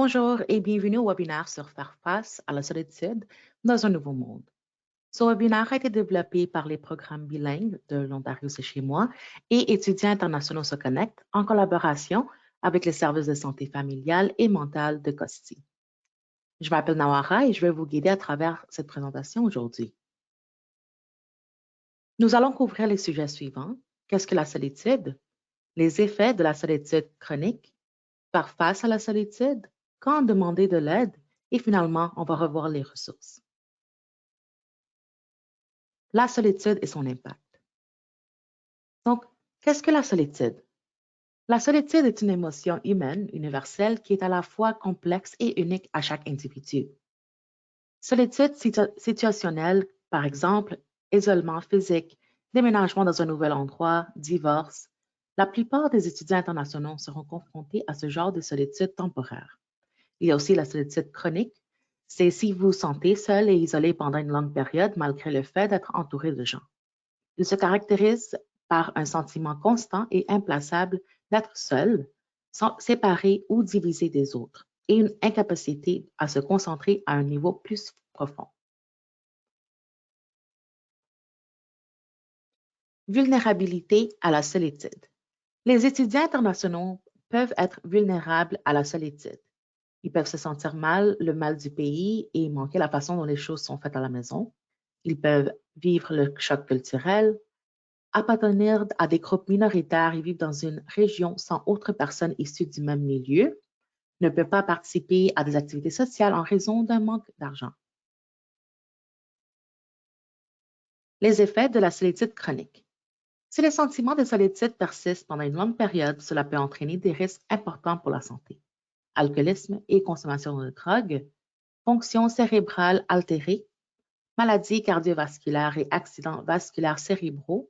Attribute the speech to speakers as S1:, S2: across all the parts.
S1: Bonjour et bienvenue au webinaire sur Faire face à la solitude dans un nouveau monde. Ce webinaire a été développé par les programmes bilingues de l'Ontario, c'est chez moi, et Étudiants internationaux se connectent en collaboration avec les services de santé familiale et mentale de Costi. Je m'appelle Nawara et je vais vous guider à travers cette présentation aujourd'hui. Nous allons couvrir les sujets suivants. Qu'est-ce que la solitude? Les effets de la solitude chronique? Faire face à la solitude? Quand demander de l'aide? Et finalement, on va revoir les ressources. La solitude et son impact. Donc, qu'est-ce que la solitude? La solitude est une émotion humaine universelle qui est à la fois complexe et unique à chaque individu. Solitude situationnelle, par exemple, isolement physique, déménagement dans un nouvel endroit, divorce. La plupart des étudiants internationaux seront confrontés à ce genre de solitude temporaire. Il y a aussi la solitude chronique. C'est si vous vous sentez seul et isolé pendant une longue période malgré le fait d'être entouré de gens. Il se caractérise par un sentiment constant et implaçable d'être seul, séparé ou divisé des autres, et une incapacité à se concentrer à un niveau plus profond. Vulnérabilité à la solitude. Les étudiants internationaux peuvent être vulnérables à la solitude. Ils peuvent se sentir mal, le mal du pays et manquer la façon dont les choses sont faites à la maison. Ils peuvent vivre le choc culturel, appartenir à des groupes minoritaires et vivre dans une région sans autres personnes issues du même milieu, ne peut pas participer à des activités sociales en raison d'un manque d'argent. Les effets de la solitude chronique. Si le sentiment de solitude persiste pendant une longue période, cela peut entraîner des risques importants pour la santé. Alcoolisme et consommation de drogue, fonction cérébrale altérée, maladies cardiovasculaires et accidents vasculaires cérébraux,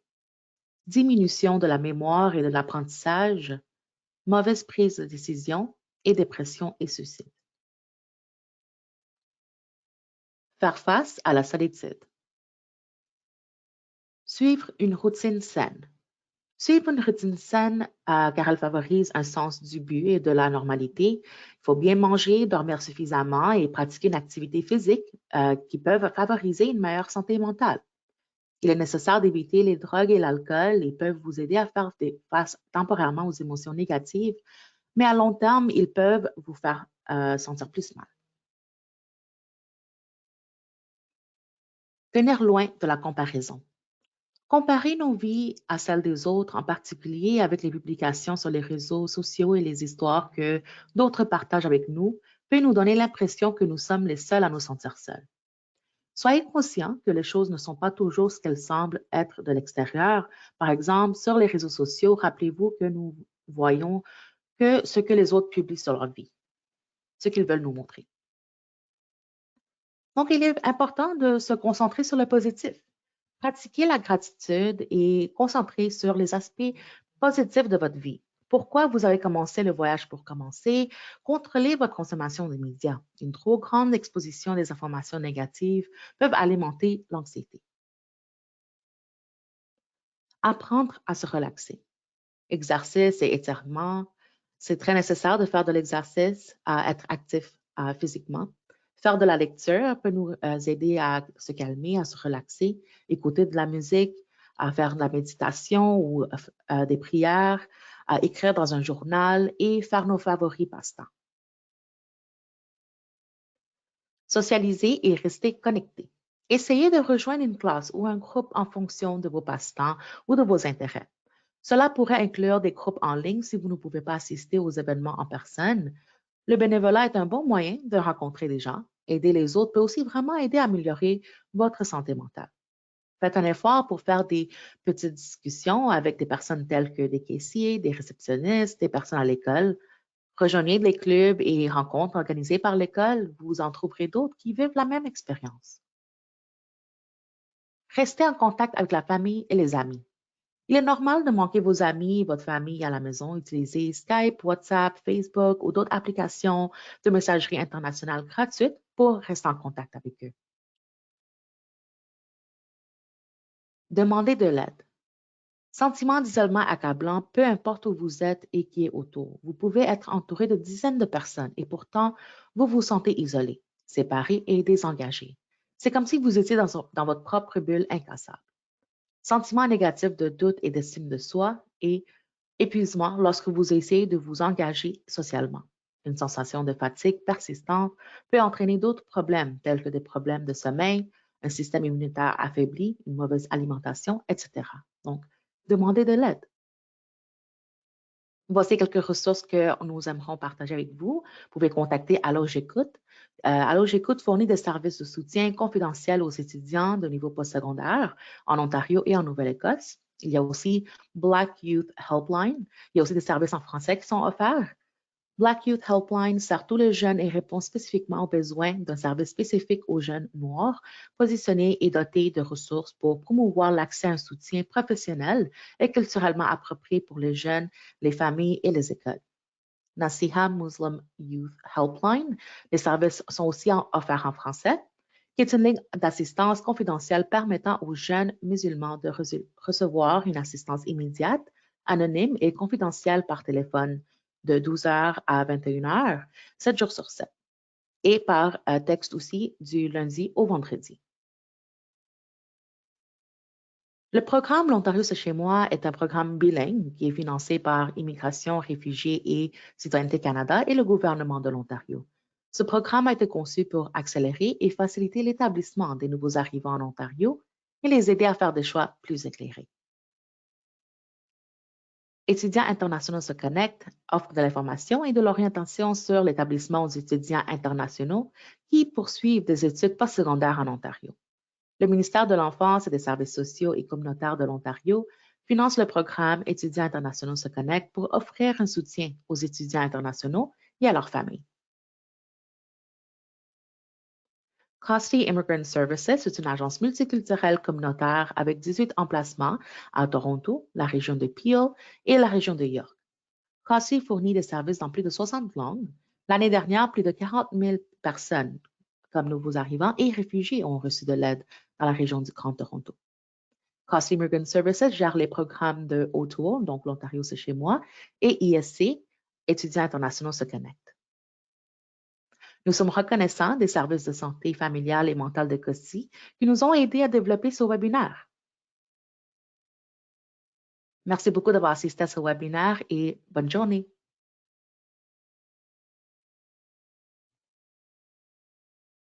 S1: diminution de la mémoire et de l'apprentissage, mauvaise prise de décision et dépression et suicide. Faire face à la solitude. Suivre une routine saine. Suivre une routine saine car elle favorise un sens du but et de la normalité. Il faut bien manger, dormir suffisamment et pratiquer une activité physique qui peuvent favoriser une meilleure santé mentale. Il est nécessaire d'éviter les drogues et l'alcool et peuvent vous aider à faire face temporairement aux émotions négatives, mais à long terme, ils peuvent vous faire sentir plus mal. Tenir loin de la comparaison. Comparer nos vies à celles des autres, en particulier avec les publications sur les réseaux sociaux et les histoires que d'autres partagent avec nous, peut nous donner l'impression que nous sommes les seuls à nous sentir seuls. Soyez conscients que les choses ne sont pas toujours ce qu'elles semblent être de l'extérieur. Par exemple, sur les réseaux sociaux, rappelez-vous que nous voyons que ce que les autres publient sur leur vie, ce qu'ils veulent nous montrer. Donc, il est important de se concentrer sur le positif. Pratiquez la gratitude et concentrez sur les aspects positifs de votre vie. Pourquoi vous avez commencé le voyage pour commencer? Contrôlez votre consommation de médias. Une trop grande exposition des informations négatives peuvent alimenter l'anxiété. Apprendre à se relaxer. Exercice et étirement. C'est très nécessaire de faire de l'exercice, à être actif physiquement. Faire de la lecture peut nous aider à se calmer, à se relaxer, écouter de la musique, à faire de la méditation ou des prières, à écrire dans un journal et faire nos favoris passe-temps. Socialiser et rester connecté. Essayez de rejoindre une classe ou un groupe en fonction de vos passe-temps ou de vos intérêts. Cela pourrait inclure des groupes en ligne si vous ne pouvez pas assister aux événements en personne. Le bénévolat est un bon moyen de rencontrer des gens. Aider les autres peut aussi vraiment aider à améliorer votre santé mentale. Faites un effort pour faire des petites discussions avec des personnes telles que des caissiers, des réceptionnistes, des personnes à l'école. Rejoignez les clubs et rencontres organisées par l'école. Vous en trouverez d'autres qui vivent la même expérience. Restez en contact avec la famille et les amis. Il est normal de manquer vos amis, votre famille à la maison. Utilisez Skype, WhatsApp, Facebook ou d'autres applications de messagerie internationale gratuites pour rester en contact avec eux. Demandez de l'aide. Sentiment d'isolement accablant, peu importe où vous êtes et qui est autour. Vous pouvez être entouré de dizaines de personnes et pourtant, vous vous sentez isolé, séparé et désengagé. C'est comme si vous étiez dans votre propre bulle incassable. Sentiment négatif de doute et d'estime de soi et épuisement lorsque vous essayez de vous engager socialement. Une sensation de fatigue persistante peut entraîner d'autres problèmes tels que des problèmes de sommeil, un système immunitaire affaibli, une mauvaise alimentation, etc. Donc, demandez de l'aide. Voici quelques ressources que nous aimerons partager avec vous. Vous pouvez contacter Allo J'écoute. Allo J'écoute fournit des services de soutien confidentiels aux étudiants de niveau postsecondaire en Ontario et en Nouvelle-Écosse. Il y a aussi Black Youth Helpline. Il y a aussi des services en français qui sont offerts. Black Youth Helpline sert tous les jeunes et répond spécifiquement aux besoins d'un service spécifique aux jeunes noirs, positionnés et dotés de ressources pour promouvoir l'accès à un soutien professionnel et culturellement approprié pour les jeunes, les familles et les écoles. Nasiha Muslim Youth Helpline, les services sont aussi offerts en français, qui est une ligne d'assistance confidentielle permettant aux jeunes musulmans de recevoir une assistance immédiate, anonyme et confidentielle par téléphone de 12h à 21h, 7 jours sur 7, et par texte aussi du lundi au vendredi. Le programme L'Ontario, c'est chez moi est un programme bilingue qui est financé par Immigration, Réfugiés et Citoyenneté Canada et le gouvernement de l'Ontario. Ce programme a été conçu pour accélérer et faciliter l'établissement des nouveaux arrivants en Ontario et les aider à faire des choix plus éclairés. Étudiants internationaux se connectent, offrent de l'information et de l'orientation sur l'établissement aux étudiants internationaux qui poursuivent des études postsecondaires en Ontario. Le ministère de l'Enfance et des Services sociaux et communautaires de l'Ontario finance le programme Étudiants internationaux se connectent pour offrir un soutien aux étudiants internationaux et à leurs familles. Costi Immigrant Services est une agence multiculturelle communautaire avec 18 emplacements à Toronto, la région de Peel et la région de York. Costi fournit des services dans plus de 60 langues. L'année dernière, plus de 40 000 personnes, comme nouveaux arrivants et réfugiés, ont reçu de l'aide dans la région du Grand Toronto. Costi Immigrant Services gère les programmes de Autour, donc l'Ontario c'est chez moi, et ISC, Étudiants internationaux se connectent. Nous sommes reconnaissants des services de santé familiale et mentale de Costi qui nous ont aidés à développer ce webinaire. Merci beaucoup d'avoir assisté à ce webinaire et bonne journée.